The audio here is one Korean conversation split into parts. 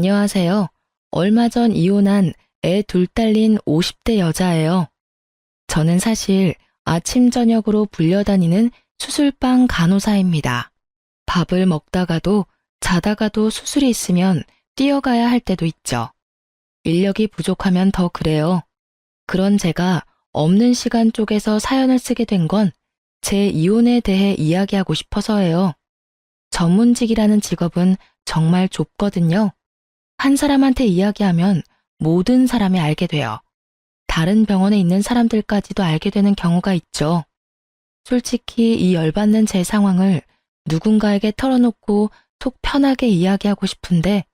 안녕하세요. 얼마 전 이혼한 애 둘 딸린 50대 여자예요. 저는 사실 아침 저녁으로 불려다니는 수술방 간호사입니다. 밥을 먹다가도 자다가도 수술이 있으면 뛰어가야 할 때도 있죠. 인력이 부족하면 더 그래요. 그런 제가 없는 시간 쪽에서 사연을 쓰게 된 건 제 이혼에 대해 이야기하고 싶어서예요. 전문직이라는 직업은 정말 좁거든요. 한 사람한테 이야기하면 모든 사람이 알게 돼요. 다른 병원에 있는 사람들까지도 알게 되는 경우가 있죠. 솔직히 이 열받는 제 상황을 누군가에게 털어놓고 속 편하게 이야기하고 싶은데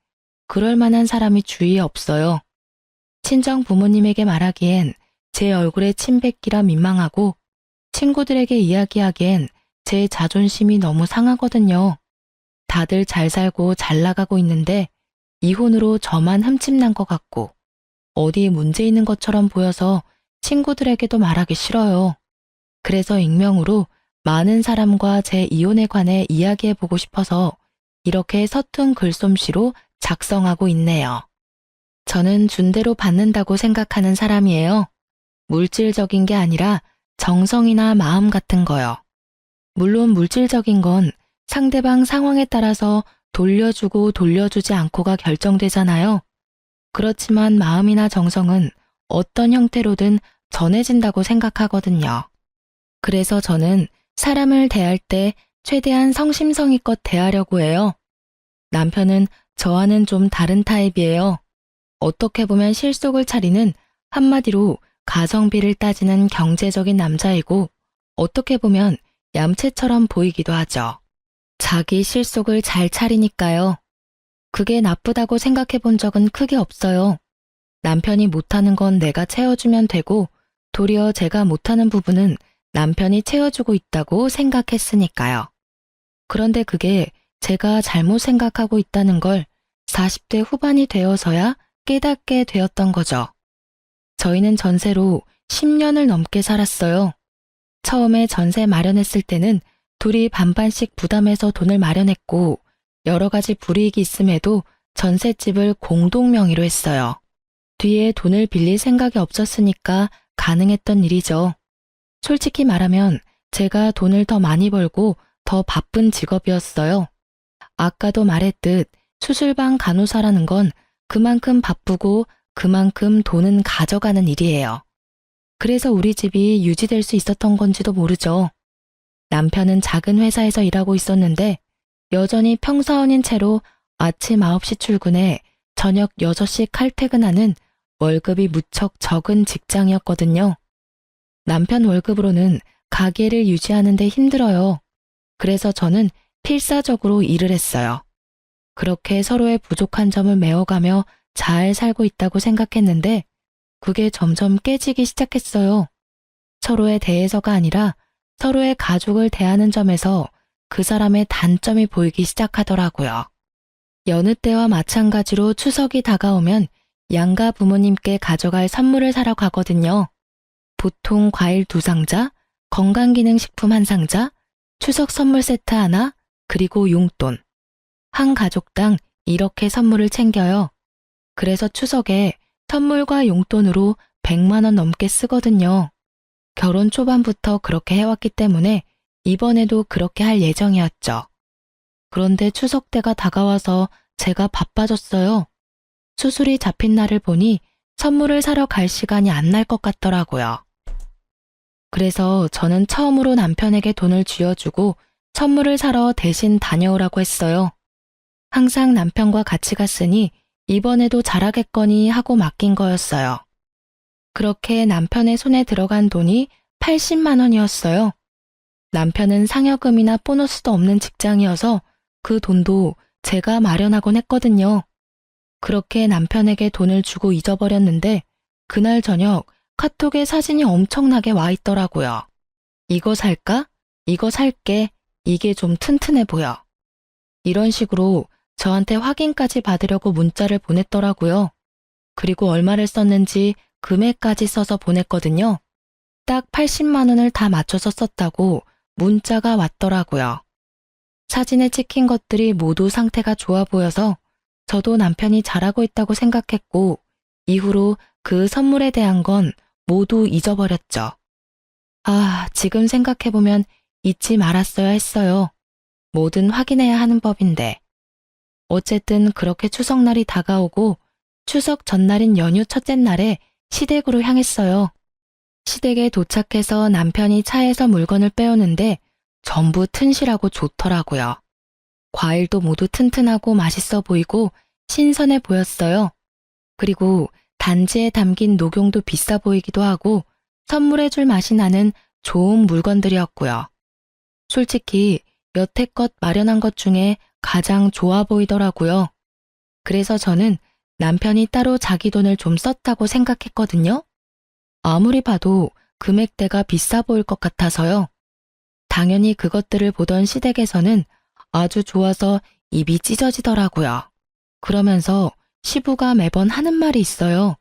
그럴 만한 사람이 주위에 없어요. 친정 부모님에게 말하기엔 제 얼굴에 침 뱉기라 민망하고 친구들에게 이야기하기엔 제 자존심이 너무 상하거든요. 다들 잘 살고 잘 나가고 있는데 이혼으로 저만 흠집난 것 같고 어디 문제 있는 것처럼 보여서 친구들에게도 말하기 싫어요. 그래서 익명으로 많은 사람과 제 이혼에 관해 이야기해보고 싶어서 이렇게 서툰 글솜씨로 작성하고 있네요. 저는 준 대로 받는다고 생각하는 사람이에요. 물질적인 게 아니라 정성이나 마음 같은 거요. 물론 물질적인 건 상대방 상황에 따라서 돌려주고 돌려주지 않고가 결정되잖아요. 그렇지만 마음이나 정성은 어떤 형태로든 전해진다고 생각하거든요. 그래서 저는 사람을 대할 때 최대한 성심성의껏 대하려고 해요. 남편은 저와는 좀 다른 타입이에요. 어떻게 보면 실속을 차리는 한마디로 가성비를 따지는 경제적인 남자이고 어떻게 보면 얌체처럼 보이기도 하죠. 자기 실속을 잘 차리니까요. 그게 나쁘다고 생각해 본 적은 크게 없어요. 남편이 못하는 건 내가 채워주면 되고 도리어 제가 못하는 부분은 남편이 채워주고 있다고 생각했으니까요. 그런데 그게 제가 잘못 생각하고 있다는 걸 40대 후반이 되어서야 깨닫게 되었던 거죠. 저희는 전세로 10년을 넘게 살았어요. 처음에 전세 마련했을 때는 둘이 반반씩 부담해서 돈을 마련했고 여러 가지 불이익이 있음에도 전셋집을 공동 명의로 했어요. 뒤에 돈을 빌릴 생각이 없었으니까 가능했던 일이죠. 솔직히 말하면 제가 돈을 더 많이 벌고 더 바쁜 직업이었어요. 아까도 말했듯 수술방 간호사라는 건 그만큼 바쁘고 그만큼 돈은 가져가는 일이에요. 그래서 우리 집이 유지될 수 있었던 건지도 모르죠. 남편은 작은 회사에서 일하고 있었는데 여전히 평사원인 채로 아침 9시 출근해 저녁 6시 칼퇴근하는 월급이 무척 적은 직장이었거든요. 남편 월급으로는 가게를 유지하는 데 힘들어요. 그래서 저는 필사적으로 일을 했어요. 그렇게 서로의 부족한 점을 메워가며 잘 살고 있다고 생각했는데 그게 점점 깨지기 시작했어요. 서로에 대해서가 아니라 서로의 가족을 대하는 점에서 그 사람의 단점이 보이기 시작하더라고요. 여느 때와 마찬가지로 추석이 다가오면 양가 부모님께 가져갈 선물을 사러 가거든요. 보통 과일 2상자, 건강기능식품 1상자, 추석 선물 세트 하나, 그리고 용돈. 한 가족당 이렇게 선물을 챙겨요. 그래서 추석에 선물과 용돈으로 100만 원 넘게 쓰거든요. 결혼 초반부터 그렇게 해왔기 때문에 이번에도 그렇게 할 예정이었죠. 그런데 추석 때가 다가와서 제가 바빠졌어요. 수술이 잡힌 날을 보니 선물을 사러 갈 시간이 안 날 것 같더라고요. 그래서 저는 처음으로 남편에게 돈을 쥐어주고 선물을 사러 대신 다녀오라고 했어요. 항상 남편과 같이 갔으니 이번에도 잘하겠거니 하고 맡긴 거였어요. 그렇게 남편의 손에 들어간 돈이 80만 원이었어요. 남편은 상여금이나 보너스도 없는 직장이어서 그 돈도 제가 마련하곤 했거든요. 그렇게 남편에게 돈을 주고 잊어버렸는데 그날 저녁 카톡에 사진이 엄청나게 와 있더라고요. 이거 살까? 이거 살게. 이게 좀 튼튼해 보여. 이런 식으로 저한테 확인까지 받으려고 문자를 보냈더라고요. 그리고 얼마를 썼는지 금액까지 써서 보냈거든요. 딱 80만 원을 다 맞춰서 썼다고 문자가 왔더라고요. 사진에 찍힌 것들이 모두 상태가 좋아 보여서 저도 남편이 잘하고 있다고 생각했고, 이후로 그 선물에 대한 건 모두 잊어버렸죠. 아, 지금 생각해보면 잊지 말았어야 했어요. 뭐든 확인해야 하는 법인데. 어쨌든 그렇게 추석날이 다가오고 추석 전날인 연휴 첫째 날에 시댁으로 향했어요. 시댁에 도착해서 남편이 차에서 물건을 빼오는데 전부 튼실하고 좋더라고요. 과일도 모두 튼튼하고 맛있어 보이고 신선해 보였어요. 그리고 단지에 담긴 녹용도 비싸 보이기도 하고 선물해줄 맛이 나는 좋은 물건들이었고요. 솔직히 여태껏 마련한 것 중에 가장 좋아 보이더라고요. 그래서 저는 남편이 따로 자기 돈을 좀 썼다고 생각했거든요. 아무리 봐도 금액대가 비싸 보일 것 같아서요. 당연히 그것들을 보던 시댁에서는 아주 좋아서 입이 찢어지더라고요. 그러면서 시부가 매번 하는 말이 있어요.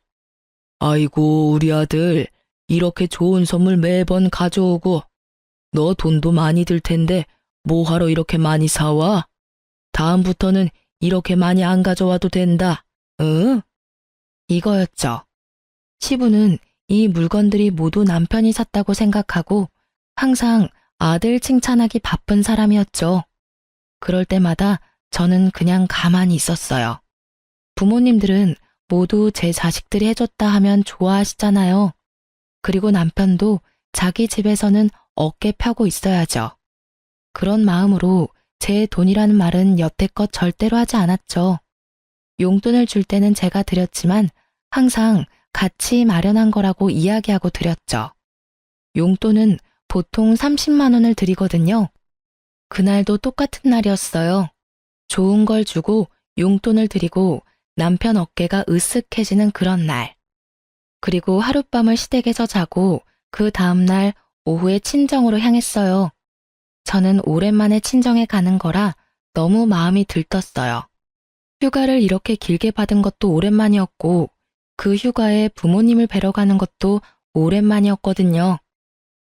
아이고, 우리 아들, 이렇게 좋은 선물 매번 가져오고, 너 돈도 많이 들 텐데 뭐하러 이렇게 많이 사와? 다음부터는 이렇게 많이 안 가져와도 된다. 응? 이거였죠. 시부는 이 물건들이 모두 남편이 샀다고 생각하고 항상 아들 칭찬하기 바쁜 사람이었죠. 그럴 때마다 저는 그냥 가만히 있었어요. 부모님들은 모두 제 자식들이 해줬다 하면 좋아하시잖아요. 그리고 남편도 자기 집에서는 어깨 펴고 있어야죠. 그런 마음으로 제 돈이라는 말은 여태껏 절대로 하지 않았죠. 용돈을 줄 때는 제가 드렸지만 항상 같이 마련한 거라고 이야기하고 드렸죠. 용돈은 보통 30만 원을 드리거든요. 그날도 똑같은 날이었어요. 좋은 걸 주고 용돈을 드리고 남편 어깨가 으쓱해지는 그런 날. 그리고 하룻밤을 시댁에서 자고 그 다음날 오후에 친정으로 향했어요. 저는 오랜만에 친정에 가는 거라 너무 마음이 들떴어요. 휴가를 이렇게 길게 받은 것도 오랜만이었고 그 휴가에 부모님을 뵈러 가는 것도 오랜만이었거든요.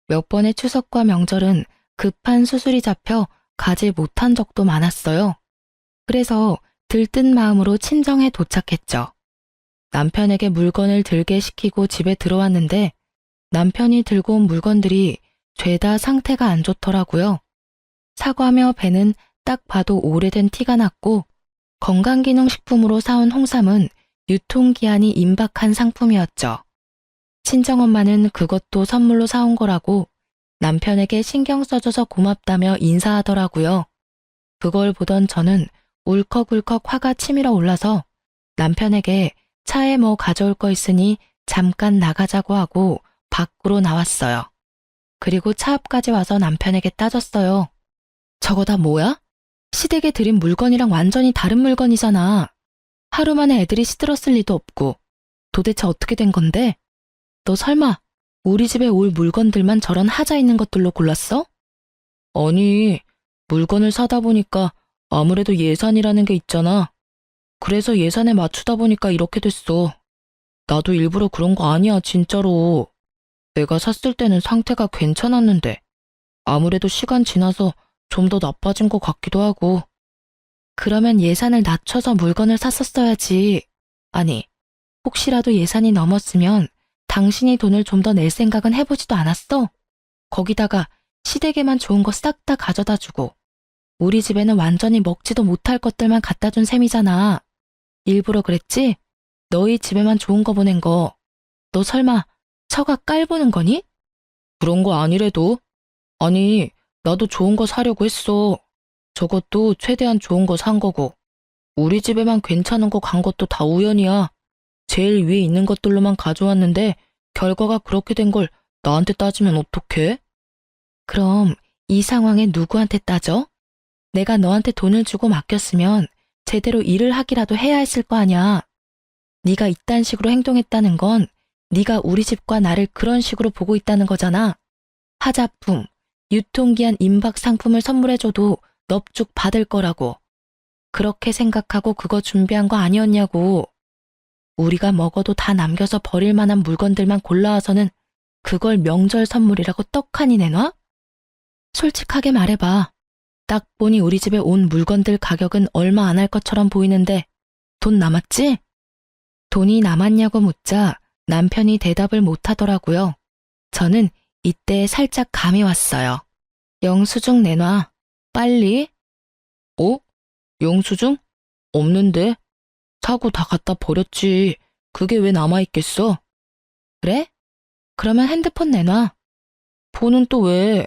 몇 번의 추석과 명절은 급한 수술이 잡혀 가지 못한 적도 많았어요. 그래서 들뜬 마음으로 친정에 도착했죠. 남편에게 물건을 들게 시키고 집에 들어왔는데 남편이 들고 온 물건들이 죄다 상태가 안 좋더라고요. 사과며 배는 딱 봐도 오래된 티가 났고 건강기능식품으로 사온 홍삼은 유통기한이 임박한 상품이었죠. 친정엄마는 그것도 선물로 사온 거라고 남편에게 신경 써줘서 고맙다며 인사하더라고요. 그걸 보던 저는 울컥울컥 화가 치밀어 올라서 남편에게 차에 뭐 가져올 거 있으니 잠깐 나가자고 하고 밖으로 나왔어요. 그리고 차 앞까지 와서 남편에게 따졌어요. 저거 다 뭐야? 시댁에 드린 물건이랑 완전히 다른 물건이잖아. 하루 만에 애들이 시들었을 리도 없고. 도대체 어떻게 된 건데? 너 설마 우리 집에 올 물건들만 저런 하자 있는 것들로 골랐어? 아니, 물건을 사다 보니까 아무래도 예산이라는 게 있잖아. 그래서 예산에 맞추다 보니까 이렇게 됐어. 나도 일부러 그런 거 아니야, 진짜로. 내가 샀을 때는 상태가 괜찮았는데 아무래도 시간 지나서 좀 더 나빠진 것 같기도 하고. 그러면 예산을 낮춰서 물건을 샀었어야지. 아니, 혹시라도 예산이 넘었으면 당신이 돈을 좀 더 낼 생각은 해보지도 않았어? 거기다가 시댁에만 좋은 거 싹 다 가져다 주고 우리 집에는 완전히 먹지도 못할 것들만 갖다 준 셈이잖아. 일부러 그랬지? 너희 집에만 좋은 거 보낸 거. 너 설마 처가 깔보는 거니? 그런 거 아니래도. 아니, 나도 좋은 거 사려고 했어. 저것도 최대한 좋은 거 산 거고. 우리 집에만 괜찮은 거 간 것도 다 우연이야. 제일 위에 있는 것들로만 가져왔는데 결과가 그렇게 된 걸 나한테 따지면 어떡해? 그럼 이 상황에 누구한테 따져? 내가 너한테 돈을 주고 맡겼으면 제대로 일을 하기라도 해야 했을 거 아니야. 네가 이딴 식으로 행동했다는 건 네가 우리 집과 나를 그런 식으로 보고 있다는 거잖아. 하자품, 유통기한 임박 상품을 선물해줘도 넙죽 받을 거라고. 그렇게 생각하고 그거 준비한 거 아니었냐고. 우리가 먹어도 다 남겨서 버릴 만한 물건들만 골라와서는 그걸 명절 선물이라고 떡하니 내놔? 솔직하게 말해봐. 딱 보니 우리 집에 온 물건들 가격은 얼마 안 할 것처럼 보이는데 돈 남았지? 돈이 남았냐고 묻자 남편이 대답을 못하더라고요. 저는 이때 살짝 감이 왔어요. 영수증 내놔. 빨리. 어? 영수증? 없는데? 사고 다 갖다 버렸지. 그게 왜 남아있겠어? 그래? 그러면 핸드폰 내놔. 폰은 또 왜?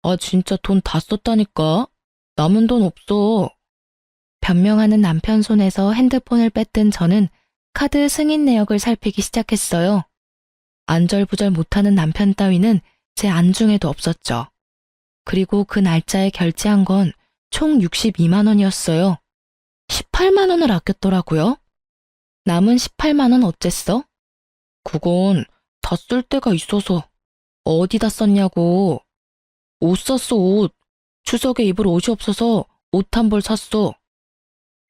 아, 진짜 돈 다 썼다니까? 남은 돈 없어. 변명하는 남편 손에서 핸드폰을 뺐던 저는 카드 승인 내역을 살피기 시작했어요. 안절부절 못하는 남편 따위는 제 안중에도 없었죠. 그리고 그 날짜에 결제한 건 총 62만 원이었어요. 18만 원을 아꼈더라고요. 남은 18만 원 어쨌어? 그건 다 쓸 데가 있어서. 어디다 썼냐고. 옷 샀어, 옷. 추석에 입을 옷이 없어서 옷 한 벌 샀어.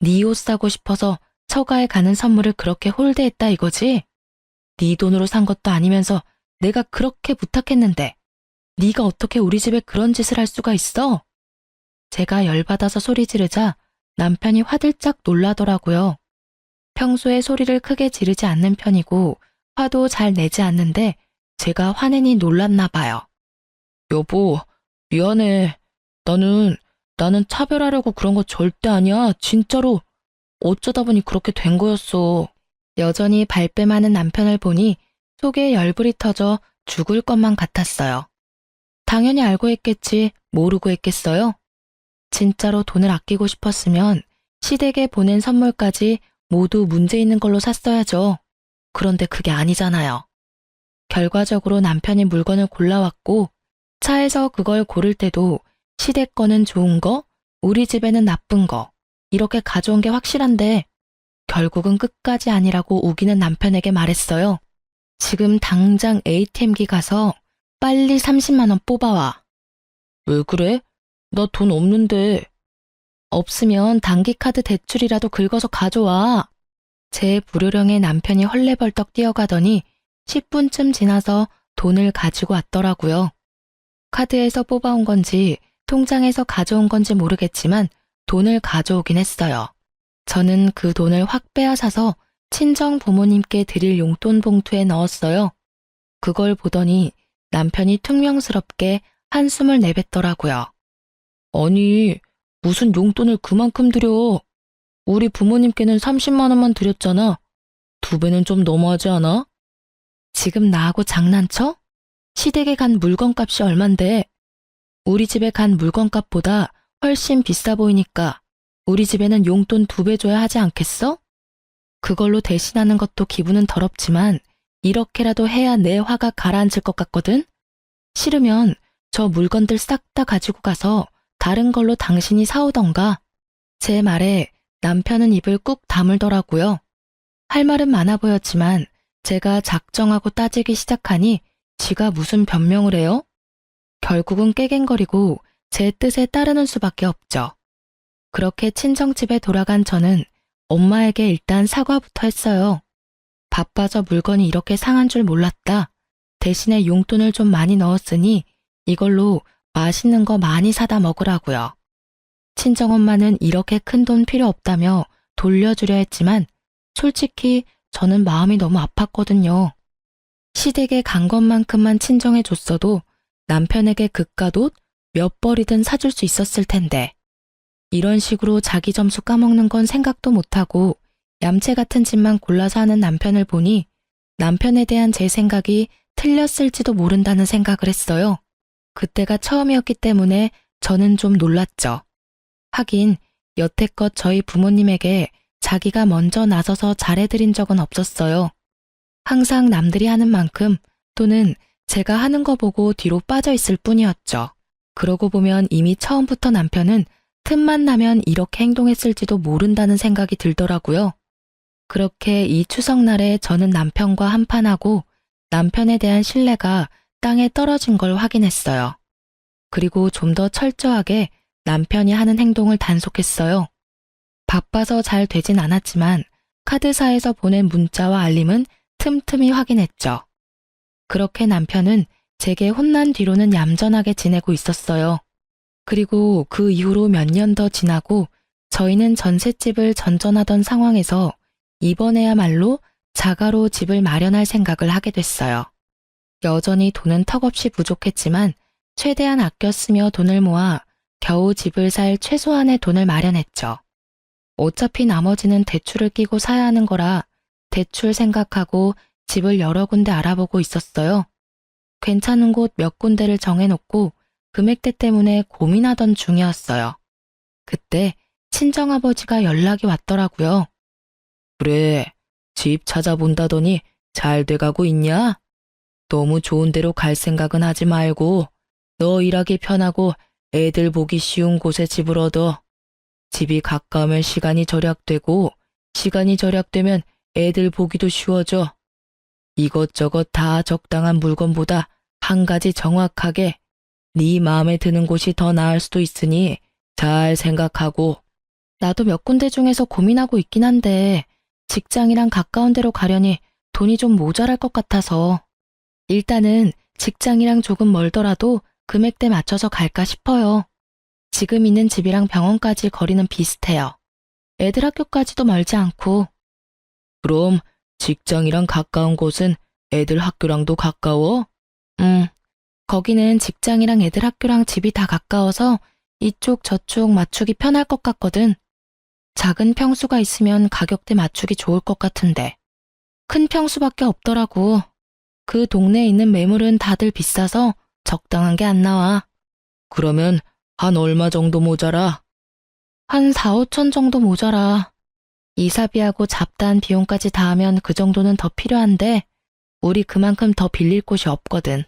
네 옷 사고 싶어서 처가에 가는 선물을 그렇게 홀대했다 이거지? 네 돈으로 산 것도 아니면서 내가 그렇게 부탁했는데 네가 어떻게 우리 집에 그런 짓을 할 수가 있어? 제가 열받아서 소리 지르자 남편이 화들짝 놀라더라고요. 평소에 소리를 크게 지르지 않는 편이고 화도 잘 내지 않는데 제가 화내니 놀랐나 봐요. 여보, 미안해. 나는 차별하려고 그런 거 절대 아니야. 진짜로. 어쩌다 보니 그렇게 된 거였어. 여전히 발뺌하는 남편을 보니 속에 열불이 터져 죽을 것만 같았어요. 당연히 알고 했겠지. 모르고 했겠어요? 진짜로 돈을 아끼고 싶었으면 시댁에 보낸 선물까지 모두 문제 있는 걸로 샀어야죠. 그런데 그게 아니잖아요. 결과적으로 남편이 물건을 골라왔고 차에서 그걸 고를 때도 시댁 거는 좋은 거, 우리 집에는 나쁜 거 이렇게 가져온 게 확실한데 결국은 끝까지 아니라고 우기는 남편에게 말했어요. 지금 당장 ATM기 가서 빨리 30만 원 뽑아와. 왜 그래? 나 돈 없는데. 없으면 단기카드 대출이라도 긁어서 가져와. 제 불효령에 남편이 헐레벌떡 뛰어가더니 10분쯤 지나서 돈을 가지고 왔더라고요. 카드에서 뽑아온 건지 통장에서 가져온 건지 모르겠지만 돈을 가져오긴 했어요. 저는 그 돈을 확 빼앗아서 친정 부모님께 드릴 용돈 봉투에 넣었어요. 그걸 보더니 남편이 퉁명스럽게 한숨을 내뱉더라고요. 아니, 무슨 용돈을 그만큼 드려. 우리 부모님께는 30만 원만 드렸잖아. 2배는 좀 너무하지 않아? 지금 나하고 장난쳐? 시댁에 간 물건값이 얼만데 우리 집에 간 물건값보다 훨씬 비싸 보이니까 우리 집에는 용돈 2배 줘야 하지 않겠어? 그걸로 대신하는 것도 기분은 더럽지만 이렇게라도 해야 내 화가 가라앉을 것 같거든? 싫으면 저 물건들 싹 다 가지고 가서 다른 걸로 당신이 사오던가. 제 말에 남편은 입을 꾹 다물더라고요. 할 말은 많아 보였지만 제가 작정하고 따지기 시작하니 지가 무슨 변명을 해요? 결국은 깨갱거리고 제 뜻에 따르는 수밖에 없죠. 그렇게 친정집에 돌아간 저는 엄마에게 일단 사과부터 했어요. 바빠서 물건이 이렇게 상한 줄 몰랐다. 대신에 용돈을 좀 많이 넣었으니 이걸로 맛있는 거 많이 사다 먹으라고요. 친정엄마는 이렇게 큰 돈 필요 없다며 돌려주려 했지만 솔직히 저는 마음이 너무 아팠거든요. 시댁에 간 것만큼만 친정해줬어도 남편에게 그깟 옷 몇 벌이든 사줄 수 있었을 텐데 이런 식으로 자기 점수 까먹는 건 생각도 못하고 얌체 같은 짓만 골라서 하는 남편을 보니 남편에 대한 제 생각이 틀렸을지도 모른다는 생각을 했어요. 그때가 처음이었기 때문에 저는 좀 놀랐죠. 하긴 여태껏 저희 부모님에게 자기가 먼저 나서서 잘해드린 적은 없었어요. 항상 남들이 하는 만큼 또는 제가 하는 거 보고 뒤로 빠져 있을 뿐이었죠. 그러고 보면 이미 처음부터 남편은 틈만 나면 이렇게 행동했을지도 모른다는 생각이 들더라고요. 그렇게 이 추석날에 저는 남편과 한판하고 남편에 대한 신뢰가 땅에 떨어진 걸 확인했어요. 그리고 좀 더 철저하게 남편이 하는 행동을 단속했어요. 바빠서 잘 되진 않았지만 카드사에서 보낸 문자와 알림은 틈틈이 확인했죠. 그렇게 남편은 제게 혼난 뒤로는 얌전하게 지내고 있었어요. 그리고 그 이후로 몇 년 더 지나고 저희는 전셋집을 전전하던 상황에서 이번에야말로 자가로 집을 마련할 생각을 하게 됐어요. 여전히 돈은 턱없이 부족했지만 최대한 아껴 쓰며 돈을 모아 겨우 집을 살 최소한의 돈을 마련했죠. 어차피 나머지는 대출을 끼고 사야 하는 거라 대출 생각하고 집을 여러 군데 알아보고 있었어요. 괜찮은 곳 몇 군데를 정해놓고 금액대 때문에 고민하던 중이었어요. 그때 친정아버지가 연락이 왔더라고요. 그래, 집 찾아본다더니 잘 돼가고 있냐? 너무 좋은 데로 갈 생각은 하지 말고 너 일하기 편하고 애들 보기 쉬운 곳에 집을 얻어. 집이 가까우면 시간이 절약되고 시간이 절약되면 애들 보기도 쉬워져. 이것저것 다 적당한 물건보다 한 가지 정확하게 네 마음에 드는 곳이 더 나을 수도 있으니 잘 생각하고. 나도 몇 군데 중에서 고민하고 있긴 한데 직장이랑 가까운 데로 가려니 돈이 좀 모자랄 것 같아서 일단은 직장이랑 조금 멀더라도 금액대 맞춰서 갈까 싶어요. 지금 있는 집이랑 병원까지 거리는 비슷해요. 애들 학교까지도 멀지 않고. 그럼 직장이랑 가까운 곳은 애들 학교랑도 가까워? 거기는 직장이랑 애들 학교랑 집이 다 가까워서 이쪽 저쪽 맞추기 편할 것 같거든. 작은 평수가 있으면 가격대 맞추기 좋을 것 같은데. 큰 평수밖에 없더라고. 그 동네에 있는 매물은 다들 비싸서 적당한 게 안 나와. 그러면 한 얼마 정도 모자라? 한 4, 5천 정도 모자라. 이사비하고 잡다한 비용까지 다 하면 그 정도는 더 필요한데 우리 그만큼 더 빌릴 곳이 없거든.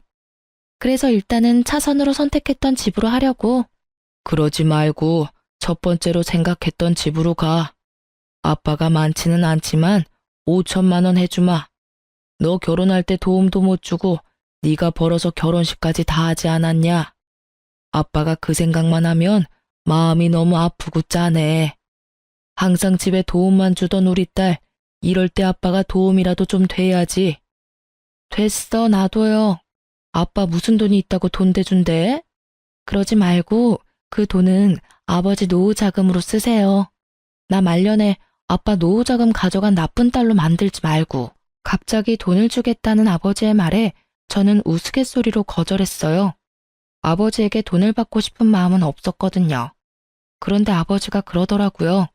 그래서 일단은 차선으로 선택했던 집으로 하려고. 그러지 말고 첫 번째로 생각했던 집으로 가. 아빠가 많지는 않지만 5천만 원 해주마. 너 결혼할 때 도움도 못 주고 네가 벌어서 결혼식까지 다 하지 않았냐? 아빠가 그 생각만 하면 마음이 너무 아프고 짠해. 항상 집에 도움만 주던 우리 딸, 이럴 때 아빠가 도움이라도 좀 돼야지. 됐어, 놔둬요. 아빠 무슨 돈이 있다고 돈 대준대? 그러지 말고 그 돈은 아버지 노후 자금으로 쓰세요. 나 말년에 아빠 노후 자금 가져간 나쁜 딸로 만들지 말고. 갑자기 돈을 주겠다는 아버지의 말에 저는 우스갯소리로 거절했어요. 아버지에게 돈을 받고 싶은 마음은 없었거든요. 그런데 아버지가 그러더라고요.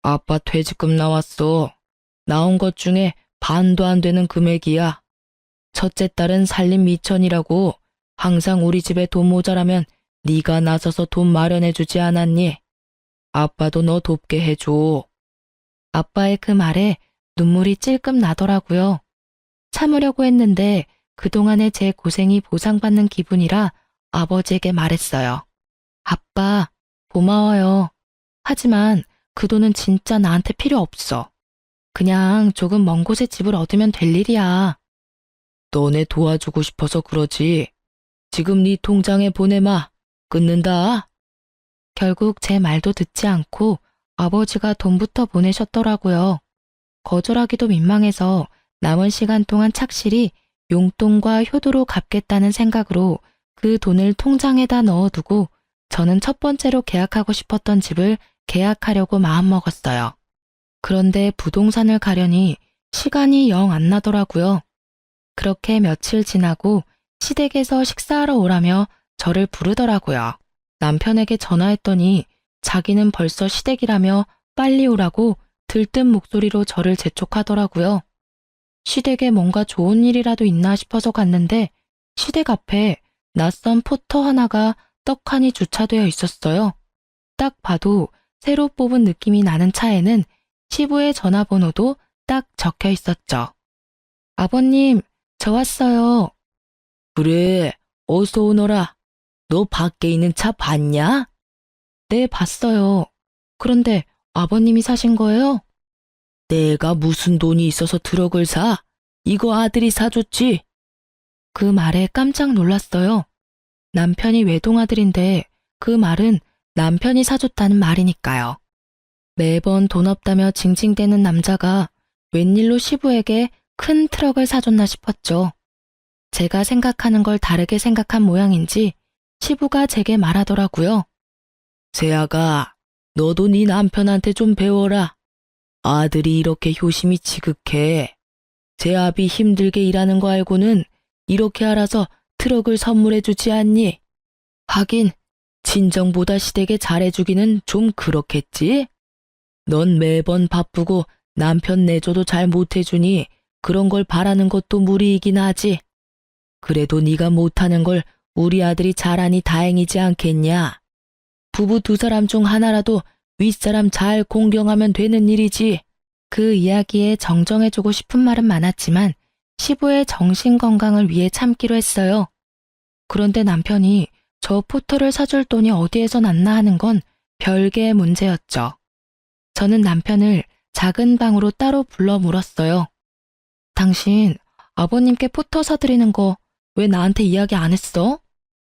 아빠 퇴직금 나왔어. 나온 것 중에 반도 안 되는 금액이야. 첫째 딸은 살림 미천이라고 항상 우리 집에 돈 모자라면 네가 나서서 돈 마련해주지 않았니? 아빠도 너 돕게 해줘. 아빠의 그 말에 눈물이 찔끔 나더라고요. 참으려고 했는데 그동안의 제 고생이 보상받는 기분이라 아버지에게 말했어요. 아빠, 고마워요. 하지만 그 돈은 진짜 나한테 필요 없어. 그냥 조금 먼 곳에 집을 얻으면 될 일이야. 너네 도와주고 싶어서 그러지. 지금 네 통장에 보내마. 끊는다. 결국 제 말도 듣지 않고 아버지가 돈부터 보내셨더라고요. 거절하기도 민망해서 남은 시간 동안 착실히 용돈과 효도로 갚겠다는 생각으로 그 돈을 통장에다 넣어두고 저는 첫 번째로 계약하고 싶었던 집을 계약하려고 마음먹었어요. 그런데 부동산을 가려니 시간이 영 안 나더라고요. 그렇게 며칠 지나고 시댁에서 식사하러 오라며 저를 부르더라고요. 남편에게 전화했더니 자기는 벌써 시댁이라며 빨리 오라고 들뜬 목소리로 저를 재촉하더라고요. 시댁에 뭔가 좋은 일이라도 있나 싶어서 갔는데 시댁 앞에 낯선 포터 하나가 떡하니 주차되어 있었어요. 딱 봐도 새로 뽑은 느낌이 나는 차에는 시부의 전화번호도 딱 적혀 있었죠. 아버님, 저 왔어요. 그래, 어서 오너라. 너 밖에 있는 차 봤냐? 네, 봤어요. 그런데 아버님이 사신 거예요? 내가 무슨 돈이 있어서 트럭을 사? 이거 아들이 사줬지? 그 말에 깜짝 놀랐어요. 남편이 외동아들인데 그 말은 남편이 사줬다는 말이니까요. 매번 돈 없다며 징징대는 남자가 웬일로 시부에게 큰 트럭을 사줬나 싶었죠. 제가 생각하는 걸 다르게 생각한 모양인지 시부가 제게 말하더라고요. 세아가, 너도 네 남편한테 좀 배워라. 아들이 이렇게 효심이 지극해. 제 아비 힘들게 일하는 거 알고는 이렇게 알아서 트럭을 선물해주지 않니? 하긴 친정보다 시댁에 잘해주기는 좀 그렇겠지? 넌 매번 바쁘고 남편 내줘도 잘 못해주니 그런 걸 바라는 것도 무리이긴 하지. 그래도 네가 못하는 걸 우리 아들이 잘하니 다행이지 않겠냐? 부부 두 사람 중 하나라도 윗사람 잘 공경하면 되는 일이지. 그 이야기에 정정해주고 싶은 말은 많았지만 시부의 정신건강을 위해 참기로 했어요. 그런데 남편이 저 포터를 사줄 돈이 어디에서 났나 하는 건 별개의 문제였죠. 저는 남편을 작은 방으로 따로 불러 물었어요. 당신 아버님께 포터 사드리는 거 왜 나한테 이야기 안 했어?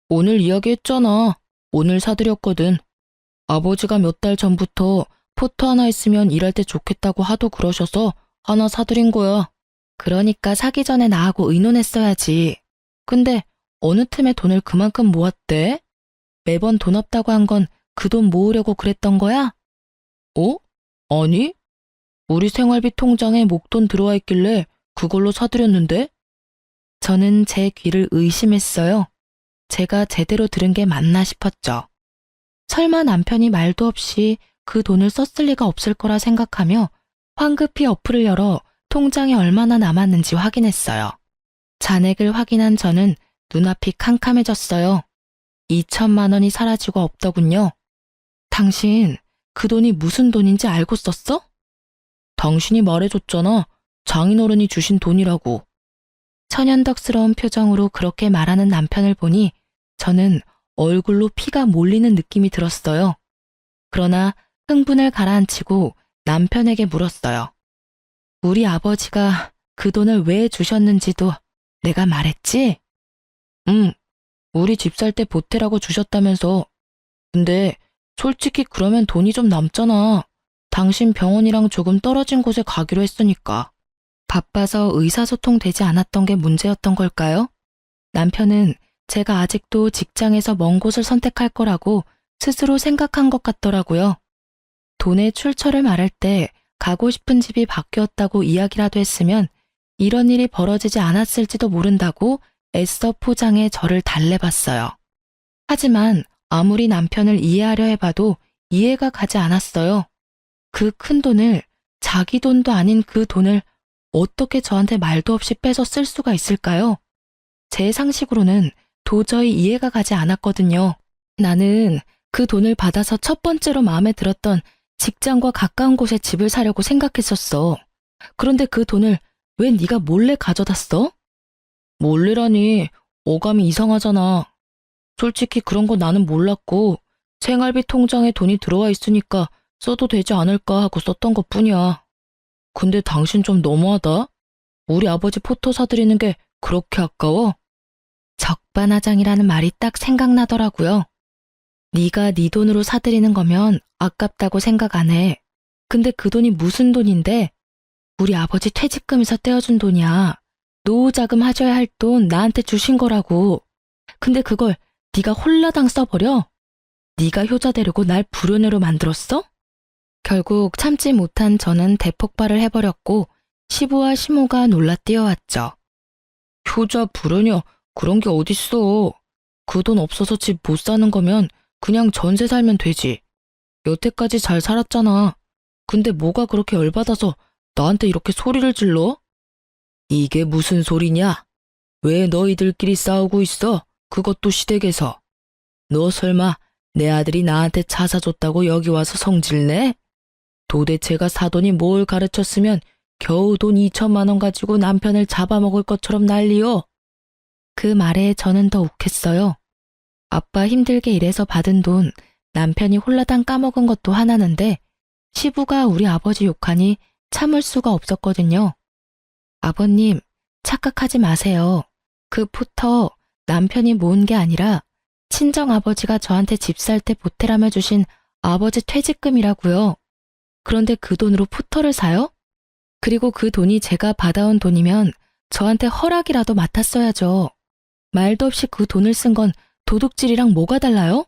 오늘 이야기했잖아. 오늘 사드렸거든. 아버지가 몇 달 전부터 포터 하나 있으면 일할 때 좋겠다고 하도 그러셔서 하나 사드린 거야. 그러니까 사기 전에 나하고 의논했어야지. 근데 어느 틈에 돈을 그만큼 모았대? 매번 돈 없다고 한 건 그 돈 모으려고 그랬던 거야? 어? 아니? 우리 생활비 통장에 목돈 들어와 있길래 그걸로 사드렸는데? 저는 제 귀를 의심했어요. 제가 제대로 들은 게 맞나 싶었죠. 설마 남편이 말도 없이 그 돈을 썼을 리가 없을 거라 생각하며 황급히 어플을 열어 통장에 얼마나 남았는지 확인했어요. 잔액을 확인한 저는 눈앞이 캄캄해졌어요. 2천만 원이 사라지고 없더군요. 당신 그 돈이 무슨 돈인지 알고 썼어? 당신이 말해줬잖아. 장인어른이 주신 돈이라고. 천연덕스러운 표정으로 그렇게 말하는 남편을 보니 저는 얼굴로 피가 몰리는 느낌이 들었어요. 그러나 흥분을 가라앉히고 남편에게 물었어요. 우리 아버지가 그 돈을 왜 주셨는지도 내가 말했지? 응, 우리 집 살 때 보태라고 주셨다면서. 근데 솔직히 그러면 돈이 좀 남잖아. 당신 병원이랑 조금 떨어진 곳에 가기로 했으니까. 바빠서 의사소통 되지 않았던 게 문제였던 걸까요? 남편은 제가 아직도 직장에서 먼 곳을 선택할 거라고 스스로 생각한 것 같더라고요. 돈의 출처를 말할 때 가고 싶은 집이 바뀌었다고 이야기라도 했으면 이런 일이 벌어지지 않았을지도 모른다고 애써 포장해 저를 달래봤어요. 하지만 아무리 남편을 이해하려 해봐도 이해가 가지 않았어요. 그 큰 돈을, 자기 돈도 아닌 그 돈을 어떻게 저한테 말도 없이 빼서 쓸 수가 있을까요? 제 상식으로는 도저히 이해가 가지 않았거든요. 나는 그 돈을 받아서 첫 번째로 마음에 들었던 직장과 가까운 곳에 집을 사려고 생각했었어. 그런데 그 돈을 왜 네가 몰래 가져다 써? 몰래라니, 어감이 이상하잖아. 솔직히 그런 거 나는 몰랐고 생활비 통장에 돈이 들어와 있으니까 써도 되지 않을까 하고 썼던 것뿐이야. 근데 당신 좀 너무하다. 우리 아버지 포터 사드리는 게 그렇게 아까워? 적반하장이라는 말이 딱 생각나더라고요. 네가 네 돈으로 사드리는 거면 아깝다고 생각 안 해. 근데 그 돈이 무슨 돈인데? 우리 아버지 퇴직금에서 떼어준 돈이야. 노후자금 하셔야 할 돈 나한테 주신 거라고. 근데 그걸 네가 홀라당 써버려? 네가 효자 되려고 날 불효녀로 만들었어? 결국 참지 못한 저는 대폭발을 해버렸고 시부와 시모가 놀라 뛰어왔죠. 효자 불효녀 그런 게 어딨어. 그 돈 없어서 집 못 사는 거면 그냥 전세 살면 되지. 여태까지 잘 살았잖아. 근데 뭐가 그렇게 열받아서 나한테 이렇게 소리를 질러? 이게 무슨 소리냐? 왜 너희들끼리 싸우고 있어? 그것도 시댁에서. 너 설마 내 아들이 나한테 차 사줬다고 여기 와서 성질내? 도대체가 사돈이 뭘 가르쳤으면 겨우 돈 2천만 원 가지고 남편을 잡아먹을 것처럼 난리요. 그 말에 저는 더 욱했어요. 아빠 힘들게 일해서 받은 돈 남편이 홀라당 까먹은 것도 하나는데 시부가 우리 아버지 욕하니 참을 수가 없었거든요. 아버님, 착각하지 마세요. 그 포터 남편이 모은 게 아니라 친정아버지가 저한테 집 살 때 보태라며 주신 아버지 퇴직금이라고요. 그런데 그 돈으로 포터를 사요? 그리고 그 돈이 제가 받아온 돈이면 저한테 허락이라도 맡았어야죠. 말도 없이 그 돈을 쓴 건 도둑질이랑 뭐가 달라요?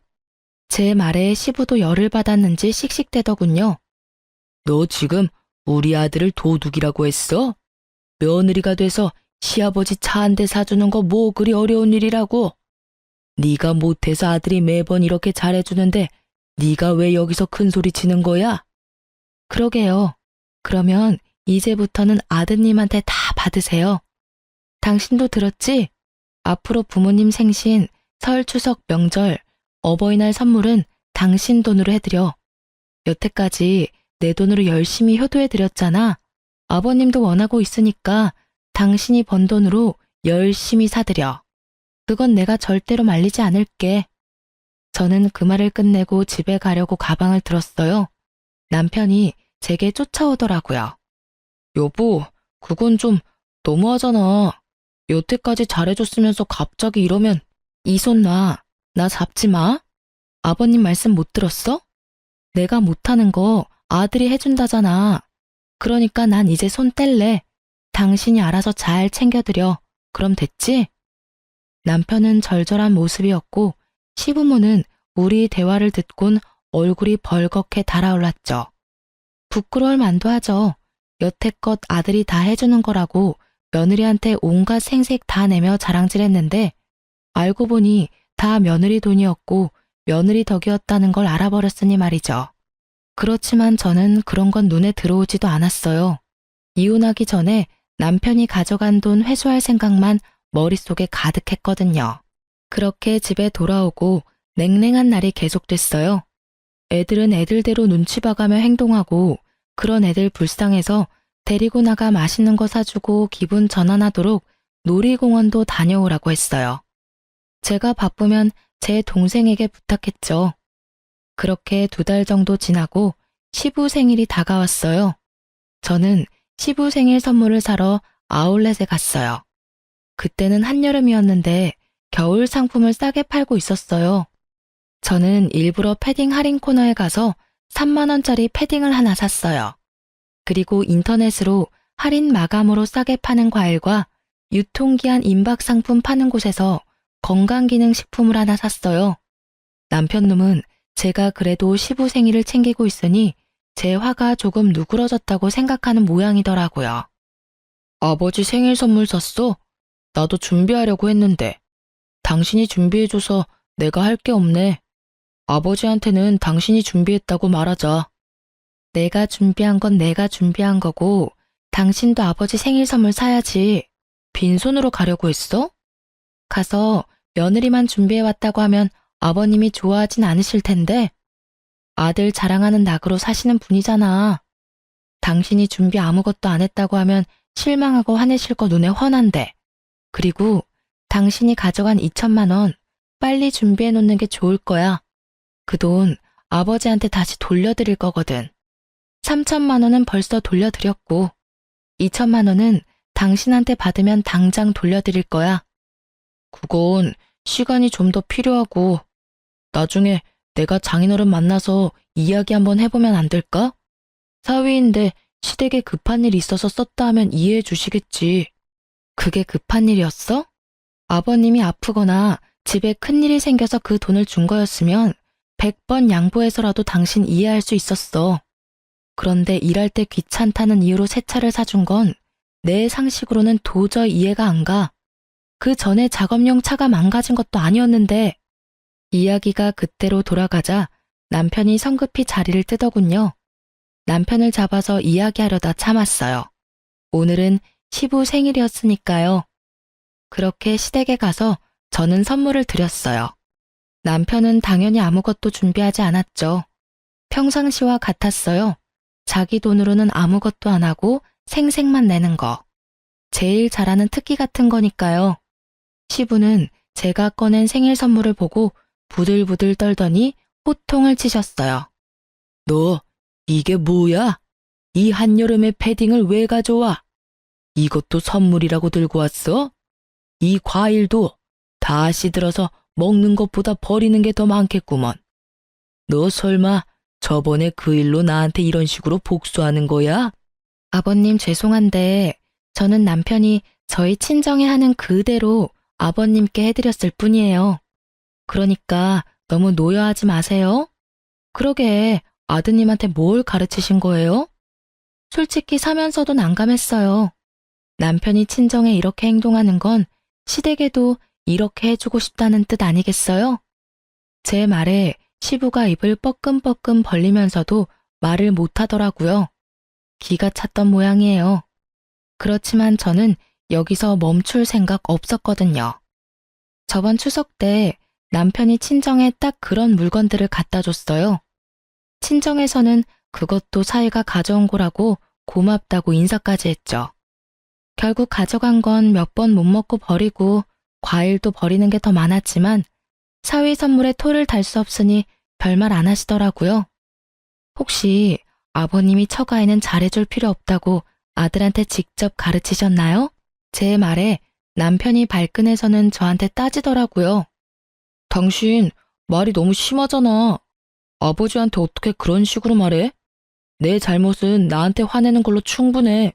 제 말에 시부도 열을 받았는지 씩씩대더군요. 너 지금 우리 아들을 도둑이라고 했어? 며느리가 돼서 시아버지 차 한 대 사주는 거 뭐 그리 어려운 일이라고? 네가 못해서 아들이 매번 이렇게 잘해주는데 네가 왜 여기서 큰 소리 치는 거야? 그러게요. 그러면 이제부터는 아드님한테 다 받으세요. 당신도 들었지? 앞으로 부모님 생신, 설, 추석, 명절, 어버이날 선물은 당신 돈으로 해드려. 여태까지 내 돈으로 열심히 효도해드렸잖아. 아버님도 원하고 있으니까 당신이 번 돈으로 열심히 사드려. 그건 내가 절대로 말리지 않을게. 저는 그 말을 끝내고 집에 가려고 가방을 들었어요. 남편이 제게 쫓아오더라고요. 여보, 그건 좀 너무하잖아. 여태까지 잘해줬으면서 갑자기 이러면 이 손 놔. 나 잡지 마. 아버님 말씀 못 들었어? 내가 못하는 거 아들이 해준다잖아. 그러니까 난 이제 손 뗄래. 당신이 알아서 잘 챙겨드려. 그럼 됐지? 남편은 절절한 모습이었고 시부모는 우리 대화를 듣곤 얼굴이 벌겋게 달아올랐죠. 부끄러울 만도 하죠. 여태껏 아들이 다 해주는 거라고 며느리한테 온갖 생색 다 내며 자랑질했는데 알고 보니 다 며느리 돈이었고 며느리 덕이었다는 걸 알아버렸으니 말이죠. 그렇지만 저는 그런 건 눈에 들어오지도 않았어요. 이혼하기 전에 남편이 가져간 돈 회수할 생각만 머릿속에 가득했거든요. 그렇게 집에 돌아오고 냉랭한 날이 계속됐어요. 애들은 애들대로 눈치 봐가며 행동하고 그런 애들 불쌍해서 데리고 나가 맛있는 거 사주고 기분 전환하도록 놀이공원도 다녀오라고 했어요. 제가 바쁘면 제 동생에게 부탁했죠. 그렇게 2달 정도 지나고 시부 생일이 다가왔어요. 저는 시부 생일 선물을 사러 아울렛에 갔어요. 그때는 한여름이었는데 겨울 상품을 싸게 팔고 있었어요. 저는 일부러 패딩 할인 코너에 가서 3만 원짜리 패딩을 하나 샀어요. 그리고 인터넷으로 할인 마감으로 싸게 파는 과일과 유통기한 임박 상품 파는 곳에서 건강기능식품을 하나 샀어요. 남편놈은 제가 그래도 시부 생일을 챙기고 있으니 제 화가 조금 누그러졌다고 생각하는 모양이더라고요. 아버지 생일 선물 샀어? 나도 준비하려고 했는데. 당신이 준비해줘서 내가 할 게 없네. 아버지한테는 당신이 준비했다고 말하자. 내가 준비한 건 내가 준비한 거고 당신도 아버지 생일 선물 사야지. 빈손으로 가려고 했어? 가서 며느리만 준비해왔다고 하면 아버님이 좋아하진 않으실 텐데 아들 자랑하는 낙으로 사시는 분이잖아. 당신이 준비 아무것도 안 했다고 하면 실망하고 화내실 거 눈에 훤한데. 그리고 당신이 가져간 2천만 원 빨리 준비해 놓는 게 좋을 거야. 그 돈 아버지한테 다시 돌려드릴 거거든. 3천만 원은 벌써 돌려드렸고 2천만 원은 당신한테 받으면 당장 돌려드릴 거야. 그건 시간이 좀 더 필요하고 나중에 내가 장인어른 만나서 이야기 한번 해보면 안 될까? 사위인데 시댁에 급한 일이 있어서 썼다 하면 이해해 주시겠지. 그게 급한 일이었어? 아버님이 아프거나 집에 큰일이 생겨서 그 돈을 준 거였으면 100번 양보해서라도 당신 이해할 수 있었어. 그런데 일할 때 귀찮다는 이유로 새 차를 사준 건 내 상식으로는 도저히 이해가 안 가. 그 전에 작업용 차가 망가진 것도 아니었는데. 이야기가 그때로 돌아가자 남편이 성급히 자리를 뜨더군요. 남편을 잡아서 이야기하려다 참았어요. 오늘은 시부 생일이었으니까요. 그렇게 시댁에 가서 저는 선물을 드렸어요. 남편은 당연히 아무것도 준비하지 않았죠. 평상시와 같았어요. 자기 돈으로는 아무것도 안 하고 생색만 내는 거. 제일 잘하는 특기 같은 거니까요. 시부는 제가 꺼낸 생일 선물을 보고 부들부들 떨더니 호통을 치셨어요. 너 이게 뭐야? 이 한여름에 패딩을 왜 가져와? 이것도 선물이라고 들고 왔어? 이 과일도 다 시들어서 먹는 것보다 버리는 게 더 많겠구먼. 너 설마 저번에 그 일로 나한테 이런 식으로 복수하는 거야? 아버님 죄송한데 저는 남편이 저희 친정에 하는 그대로 아버님께 해드렸을 뿐이에요. 그러니까 너무 노여하지 마세요. 그러게 아드님한테 뭘 가르치신 거예요? 솔직히 사면서도 난감했어요. 남편이 친정에 이렇게 행동하는 건 시댁에도 이렇게 해주고 싶다는 뜻 아니겠어요? 제 말에 시부가 입을 뻐끔뻐끔 벌리면서도 말을 못하더라고요. 기가 찼던 모양이에요. 그렇지만 저는 여기서 멈출 생각 없었거든요. 저번 추석 때 남편이 친정에 딱 그런 물건들을 갖다 줬어요. 친정에서는 그것도 사위가 가져온 거라고 고맙다고 인사까지 했죠. 결국 가져간 건 몇 번 못 먹고 버리고 과일도 버리는 게 더 많았지만 사위 선물에 토를 달 수 없으니 별말 안 하시더라고요. 혹시 아버님이 처가에는 잘해줄 필요 없다고 아들한테 직접 가르치셨나요? 제 말에 남편이 발끈해서는 저한테 따지더라고요. 당신 말이 너무 심하잖아. 아버지한테 어떻게 그런 식으로 말해? 내 잘못은 나한테 화내는 걸로 충분해.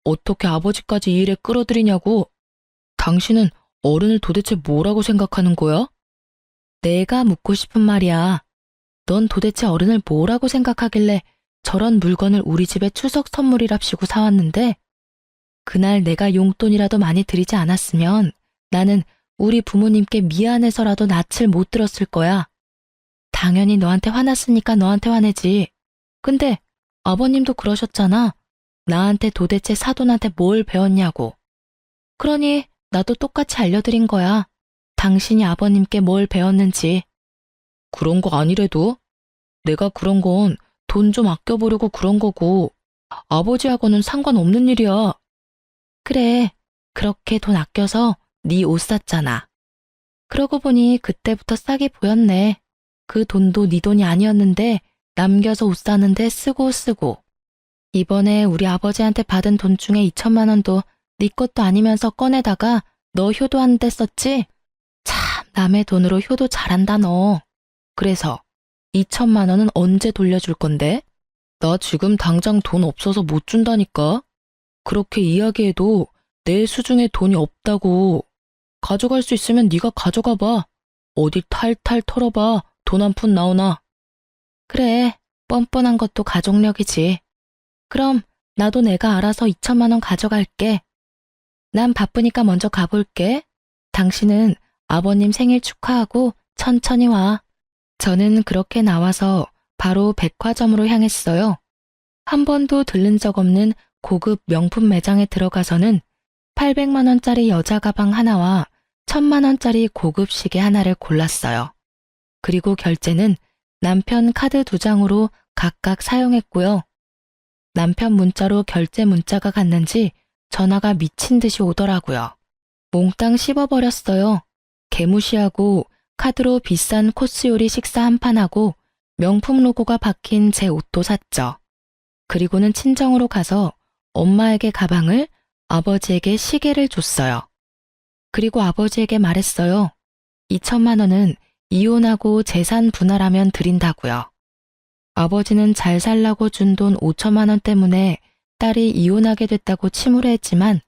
어떻게 아버지까지 이 일에 끌어들이냐고. 당신은 어른을 도대체 뭐라고 생각하는 거야? 내가 묻고 싶은 말이야. 넌 도대체 어른을 뭐라고 생각하길래 저런 물건을 우리 집에 추석 선물이랍시고 사왔는데 그날 내가 용돈이라도 많이 드리지 않았으면 나는 우리 부모님께 미안해서라도 낯을 못 들었을 거야. 당연히 너한테 화났으니까 너한테 화내지. 근데 아버님도 그러셨잖아. 나한테 도대체 사돈한테 뭘 배웠냐고. 그러니 나도 똑같이 알려드린 거야. 당신이 아버님께 뭘 배웠는지. 그런 거 아니래도 내가 그런 건 돈 좀 아껴보려고 그런 거고 아버지하고는 상관없는 일이야. 그래, 그렇게 돈 아껴서 네 옷 샀잖아. 그러고 보니 그때부터 싹이 보였네. 그 돈도 네 돈이 아니었는데 남겨서 옷 사는데 쓰고. 이번에 우리 아버지한테 받은 돈 중에 2천만 원도 네 것도 아니면서 꺼내다가 너 효도하는데 썼지? 참, 남의 돈으로 효도 잘한다 너. 그래서 2천만 원은 언제 돌려줄 건데? 나 지금 당장 돈 없어서 못 준다니까. 그렇게 이야기해도 내 수중에 돈이 없다고. 가져갈 수 있으면 네가 가져가 봐. 어디 탈탈 털어봐. 돈 한 푼 나오나. 그래, 뻔뻔한 것도 가족력이지. 그럼 나도 내가 알아서 2천만 원 가져갈게. 난 바쁘니까 먼저 가볼게. 당신은 아버님 생일 축하하고 천천히 와. 저는 그렇게 나와서 바로 백화점으로 향했어요. 한 번도 들른 적 없는 고급 명품 매장에 들어가서는 800만 원짜리 여자 가방 하나와 1000만 원짜리 고급 시계 하나를 골랐어요. 그리고 결제는 남편 카드 2장으로 각각 사용했고요. 남편 문자로 결제 문자가 갔는지 전화가 미친 듯이 오더라고요. 몽땅 씹어버렸어요. 개무시하고 카드로 비싼 코스 요리 식사 한 판하고 명품 로고가 박힌 제 옷도 샀죠. 그리고는 친정으로 가서 엄마에게 가방을, 아버지에게 시계를 줬어요. 그리고 아버지에게 말했어요. 2천만 원은 이혼하고 재산 분할하면 드린다고요. 아버지는 잘 살라고 준 돈 5천만 원 때문에 딸이 이혼하게 됐다고 침울해했지만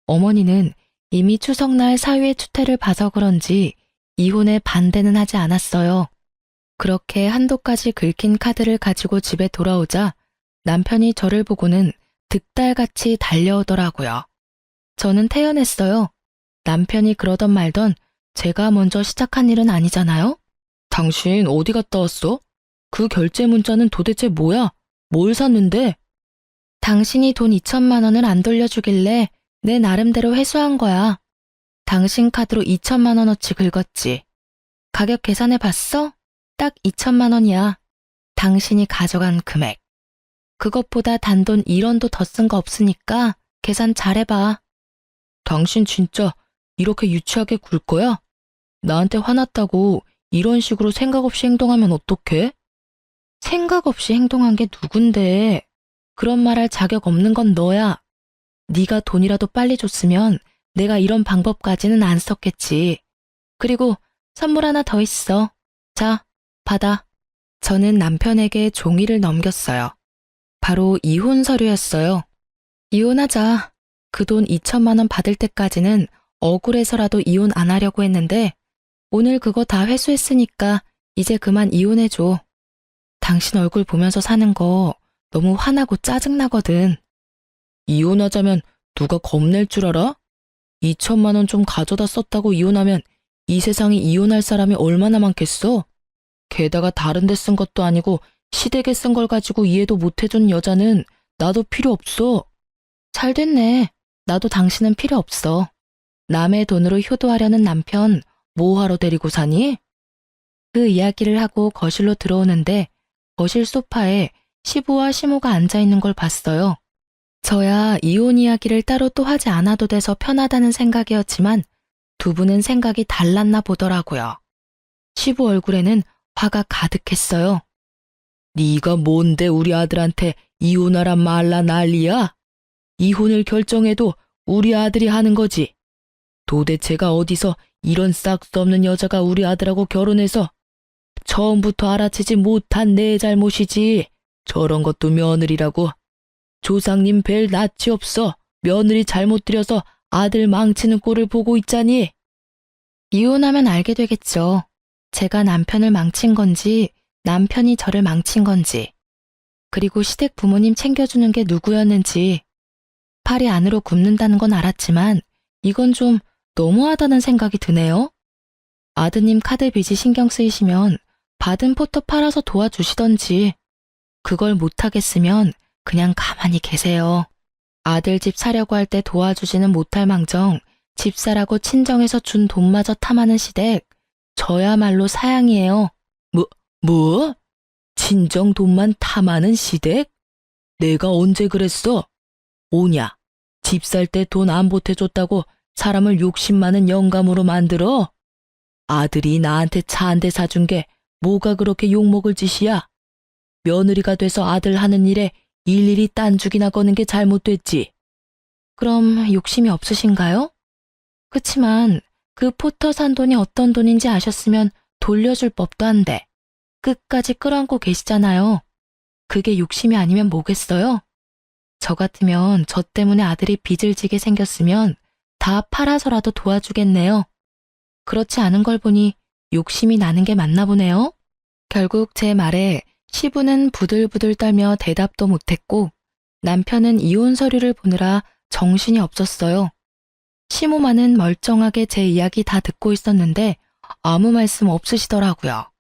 어머니는 이미 추석날 사위의 추태를 봐서 그런지 이혼에 반대는 하지 않았어요. 그렇게 한도까지 긁힌 카드를 가지고 집에 돌아오자 남편이 저를 보고는 득달같이 달려오더라고요. 저는 태연했어요. 남편이 그러던 말던 제가 먼저 시작한 일은 아니잖아요? 당신 어디 갔다 왔어? 그 결제 문자는 도대체 뭐야? 뭘 샀는데? 당신이 돈 2천만 원을 안 돌려주길래 내 나름대로 회수한 거야. 당신 카드로 2천만 원어치 긁었지. 가격 계산해 봤어? 딱 2천만 원이야. 당신이 가져간 금액. 그것보다 단돈 1원도 더 쓴 거 없으니까 계산 잘해봐. 당신 진짜 이렇게 유치하게 굴 거야? 나한테 화났다고 이런 식으로 생각 없이 행동하면 어떡해? 생각 없이 행동한 게 누군데? 그런 말 할 자격 없는 건 너야. 네가 돈이라도 빨리 줬으면 내가 이런 방법까지는 안 썼겠지. 그리고 선물 하나 더 있어. 자, 받아. 저는 남편에게 종이를 넘겼어요. 바로 이혼 서류였어요. 이혼하자. 그 돈 2천만 원 받을 때까지는 억울해서라도 이혼 안 하려고 했는데 오늘 그거 다 회수했으니까 이제 그만 이혼해줘. 당신 얼굴 보면서 사는 거 너무 화나고 짜증나거든. 이혼하자면 누가 겁낼 줄 알아? 2천만 원 좀 가져다 썼다고 이혼하면 이 세상에 이혼할 사람이 얼마나 많겠어? 게다가 다른 데 쓴 것도 아니고 시댁에 쓴 걸 가지고 이해도 못 해준 여자는 나도 필요 없어. 잘 됐네. 나도 당신은 필요 없어. 남의 돈으로 효도하려는 남편 뭐하러 데리고 사니? 그 이야기를 하고 거실로 들어오는데 거실 소파에 시부와 시모가 앉아있는 걸 봤어요. 저야 이혼 이야기를 따로 또 하지 않아도 돼서 편하다는 생각이었지만 두 분은 생각이 달랐나 보더라고요. 시부 얼굴에는 화가 가득했어요. 네가 뭔데 우리 아들한테 이혼하란 말라 난리야? 이혼을 결정해도 우리 아들이 하는 거지. 도대체가 어디서 이런 싹수 없는 여자가 우리 아들하고 결혼해서 처음부터 알아채지 못한 내 잘못이지. 저런 것도 며느리라고. 조상님 뵐 낯이 없어. 며느리 잘못 들여서 아들 망치는 꼴을 보고 있자니. 이혼하면 알게 되겠죠. 제가 남편을 망친 건지 남편이 저를 망친 건지. 그리고 시댁 부모님 챙겨주는 게 누구였는지. 팔이 안으로 굽는다는 건 알았지만 이건 좀 너무하다는 생각이 드네요. 아드님 카드 빚이 신경 쓰이시면 받은 포터 팔아서 도와주시던지. 그걸 못하겠으면 그냥 가만히 계세요. 아들 집 사려고 할 때 도와주지는 못할 망정 집 사라고 친정에서 준 돈마저 탐하는 시댁. 저야말로 사양이에요. 뭐? 친정 돈만 탐하는 시댁? 내가 언제 그랬어? 오냐? 집 살 때 돈 안 보태줬다고 사람을 욕심 많은 영감으로 만들어? 아들이 나한테 차 한 대 사준 게 뭐가 그렇게 욕먹을 짓이야? 며느리가 돼서 아들 하는 일에 일일이 딴죽이나 거는 게 잘못됐지. 그럼 욕심이 없으신가요? 그치만 그 포터 산 돈이 어떤 돈인지 아셨으면 돌려줄 법도 한데 끝까지 끌어안고 계시잖아요. 그게 욕심이 아니면 뭐겠어요? 저 같으면 저 때문에 아들이 빚을 지게 생겼으면 다 팔아서라도 도와주겠네요. 그렇지 않은 걸 보니 욕심이 나는 게 맞나 보네요. 결국 제 말에 시부는 부들부들 떨며 대답도 못했고 남편은 이혼 서류를 보느라 정신이 없었어요. 시모마는 멀쩡하게 제 이야기 다 듣고 있었는데 아무 말씀 없으시더라고요.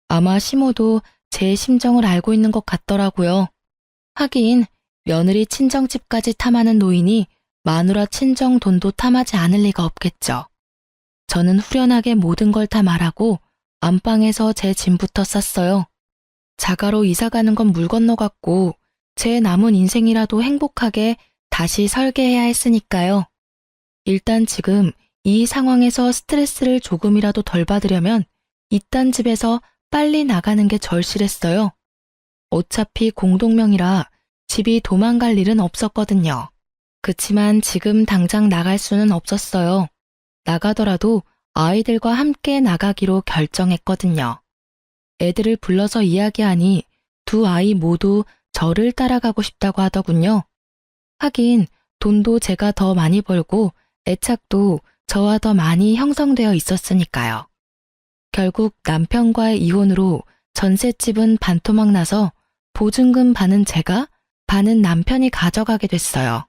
아마 시모도 제 심정을 알고 있는 것 같더라고요. 하긴 며느리 친정집까지 탐하는 노인이 마누라 친정 돈도 탐하지 않을 리가 없겠죠. 저는 후련하게 모든 걸 다 말하고 안방에서 제 짐부터 쌌어요. 자가로 이사가는 건 물 건너갔고 제 남은 인생이라도 행복하게 다시 설계해야 했으니까요. 일단 지금 이 상황에서 스트레스를 조금이라도 덜 받으려면 이딴 집에서 빨리 나가는 게 절실했어요. 어차피 공동명이라 집이 도망갈 일은 없었거든요. 그치만 지금 당장 나갈 수는 없었어요. 나가더라도 아이들과 함께 나가기로 결정했거든요. 애들을 불러서 이야기하니 두 아이 모두 저를 따라가고 싶다고 하더군요. 하긴 돈도 제가 더 많이 벌고 애착도 저와 더 많이 형성되어 있었으니까요. 결국 남편과의 이혼으로 전셋집은 반토막 나서 보증금 반은 제가, 반은 남편이 가져가게 됐어요.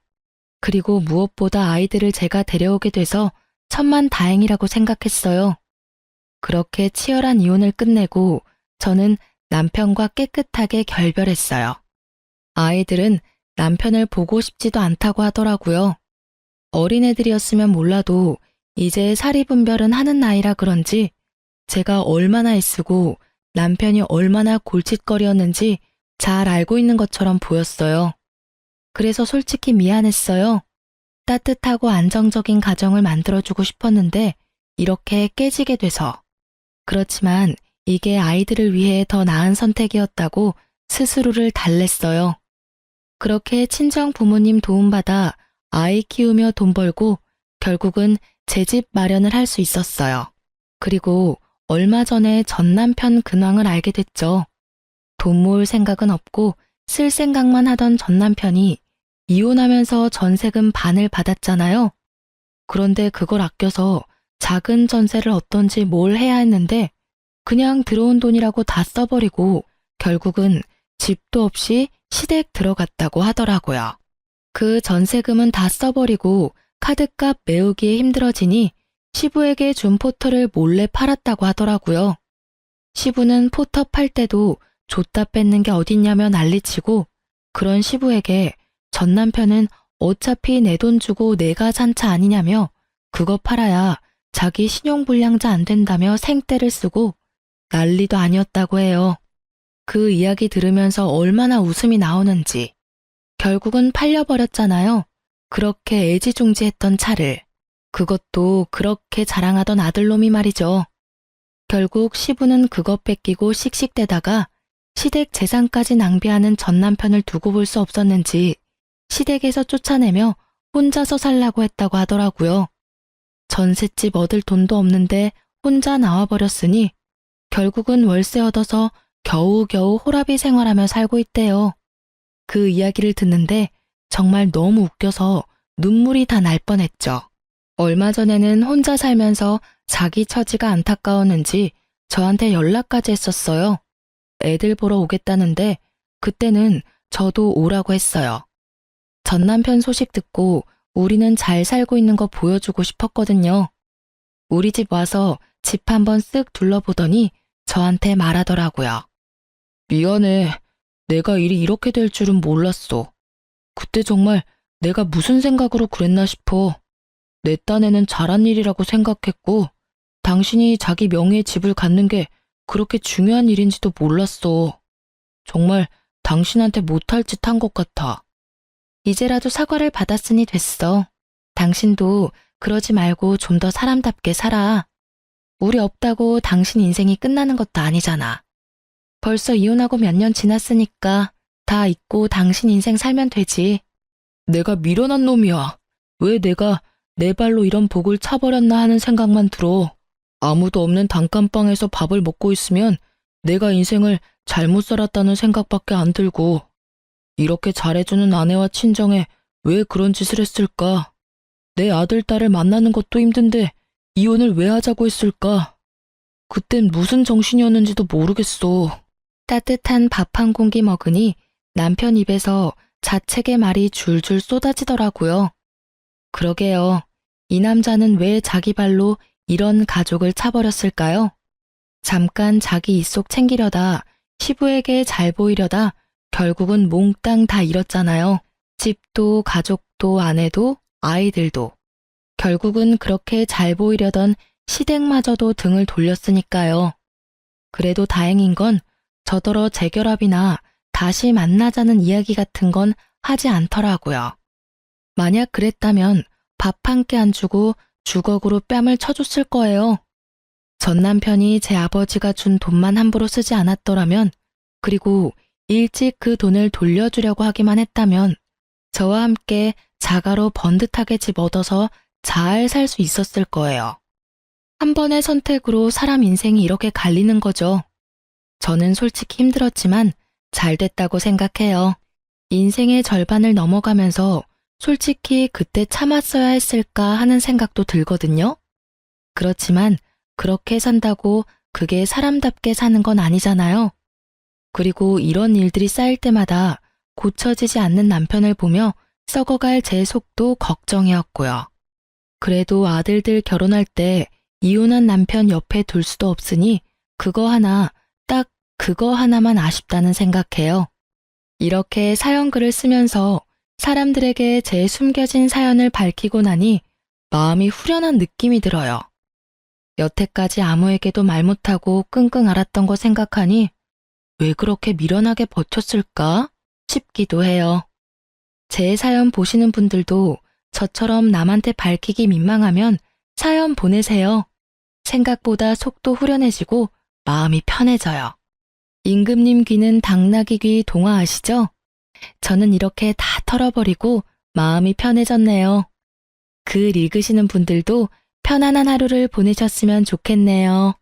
그리고 무엇보다 아이들을 제가 데려오게 돼서 천만다행이라고 생각했어요. 그렇게 치열한 이혼을 끝내고 저는 남편과 깨끗하게 결별했어요. 아이들은 남편을 보고 싶지도 않다고 하더라고요. 어린애들이었으면 몰라도 이제 사리분별은 하는 나이라 그런지 제가 얼마나 애쓰고 남편이 얼마나 골칫거리였는지 잘 알고 있는 것처럼 보였어요. 그래서 솔직히 미안했어요. 따뜻하고 안정적인 가정을 만들어주고 싶었는데 이렇게 깨지게 돼서. 그렇지만 이게 아이들을 위해 더 나은 선택이었다고 스스로를 달랬어요. 그렇게 친정 부모님 도움받아 아이 키우며 돈 벌고 결국은 제 집 마련을 할 수 있었어요. 그리고 얼마 전에 전 남편 근황을 알게 됐죠. 돈 모을 생각은 없고 쓸 생각만 하던 전 남편이 이혼하면서 전세금 반을 받았잖아요. 그런데 그걸 아껴서 작은 전세를 얻던지 뭘 해야 했는데 그냥 들어온 돈이라고 다 써버리고 결국은 집도 없이 시댁 들어갔다고 하더라고요. 그 전세금은 다 써버리고 카드값 메우기에 힘들어지니 시부에게 준 포터를 몰래 팔았다고 하더라고요. 시부는 포터 팔 때도 줬다 뺏는 게 어딨냐며 난리치고 그런 시부에게 전 남편은 어차피 내 돈 주고 내가 산 차 아니냐며 그거 팔아야 자기 신용불량자 안 된다며 생떼를 쓰고 난리도 아니었다고 해요. 그 이야기 들으면서 얼마나 웃음이 나오는지. 결국은 팔려버렸잖아요. 그렇게 애지중지했던 차를. 그것도 그렇게 자랑하던 아들놈이 말이죠. 결국 시부는 그거 뺏기고 씩씩대다가 시댁 재산까지 낭비하는 전 남편을 두고 볼 수 없었는지 시댁에서 쫓아내며 혼자서 살라고 했다고 하더라고요. 전셋집 얻을 돈도 없는데 혼자 나와버렸으니 결국은 월세 얻어서 겨우겨우 호라비 생활하며 살고 있대요. 그 이야기를 듣는데 정말 너무 웃겨서 눈물이 다 날 뻔했죠. 얼마 전에는 혼자 살면서 자기 처지가 안타까웠는지 저한테 연락까지 했었어요. 애들 보러 오겠다는데 그때는 저도 오라고 했어요. 전 남편 소식 듣고 우리는 잘 살고 있는 거 보여주고 싶었거든요. 우리 집 와서 집 한번 쓱 둘러보더니 저한테 말하더라고요. 미안해. 내가 일이 이렇게 될 줄은 몰랐어. 그때 정말 내가 무슨 생각으로 그랬나 싶어. 내 딴에는 잘한 일이라고 생각했고 당신이 자기 명의의 집을 갖는 게 그렇게 중요한 일인지도 몰랐어. 정말 당신한테 못할 짓 한 것 같아. 이제라도 사과를 받았으니 됐어. 당신도 그러지 말고 좀 더 사람답게 살아. 우리 없다고 당신 인생이 끝나는 것도 아니잖아. 벌써 이혼하고 몇 년 지났으니까 다 잊고 당신 인생 살면 되지. 내가 미련한 놈이야. 왜 내가 내 발로 이런 복을 차버렸나 하는 생각만 들어. 아무도 없는 단칸방에서 밥을 먹고 있으면 내가 인생을 잘못 살았다는 생각밖에 안 들고 이렇게 잘해주는 아내와 친정에 왜 그런 짓을 했을까? 내 아들, 딸을 만나는 것도 힘든데 이혼을 왜 하자고 했을까? 그땐 무슨 정신이었는지도 모르겠어. 따뜻한 밥 한 공기 먹으니 남편 입에서 자책의 말이 줄줄 쏟아지더라고요. 그러게요. 이 남자는 왜 자기 발로 이런 가족을 차버렸을까요? 잠깐 자기 입속 챙기려다 시부에게 잘 보이려다 결국은 몽땅 다 잃었잖아요. 집도 가족도 아내도 아이들도. 결국은 그렇게 잘 보이려던 시댁마저도 등을 돌렸으니까요. 그래도 다행인 건 저더러 재결합이나 다시 만나자는 이야기 같은 건 하지 않더라고요. 만약 그랬다면 밥 한 끼 안 주고 주걱으로 뺨을 쳐줬을 거예요. 전 남편이 제 아버지가 준 돈만 함부로 쓰지 않았더라면, 그리고 일찍 그 돈을 돌려주려고 하기만 했다면 저와 함께 자가로 번듯하게 집 얻어서 잘 살 수 있었을 거예요. 한 번의 선택으로 사람 인생이 이렇게 갈리는 거죠. 저는 솔직히 힘들었지만 잘 됐다고 생각해요. 인생의 절반을 넘어가면서 솔직히 그때 참았어야 했을까 하는 생각도 들거든요. 그렇지만 그렇게 산다고 그게 사람답게 사는 건 아니잖아요. 그리고 이런 일들이 쌓일 때마다 고쳐지지 않는 남편을 보며 썩어갈 제 속도 걱정이었고요. 그래도 아들들 결혼할 때 이혼한 남편 옆에 둘 수도 없으니 딱 그거 하나만 아쉽다는 생각해요. 이렇게 사연글을 쓰면서 사람들에게 제 숨겨진 사연을 밝히고 나니 마음이 후련한 느낌이 들어요. 여태까지 아무에게도 말 못하고 끙끙 앓았던 거 생각하니 왜 그렇게 미련하게 버텼을까 싶기도 해요. 제 사연 보시는 분들도 저처럼 남한테 밝히기 민망하면 사연 보내세요. 생각보다 속도 후련해지고 마음이 편해져요. 임금님 귀는 당나귀 귀 동화 아시죠? 저는 이렇게 다 털어버리고 마음이 편해졌네요. 글 읽으시는 분들도 편안한 하루를 보내셨으면 좋겠네요.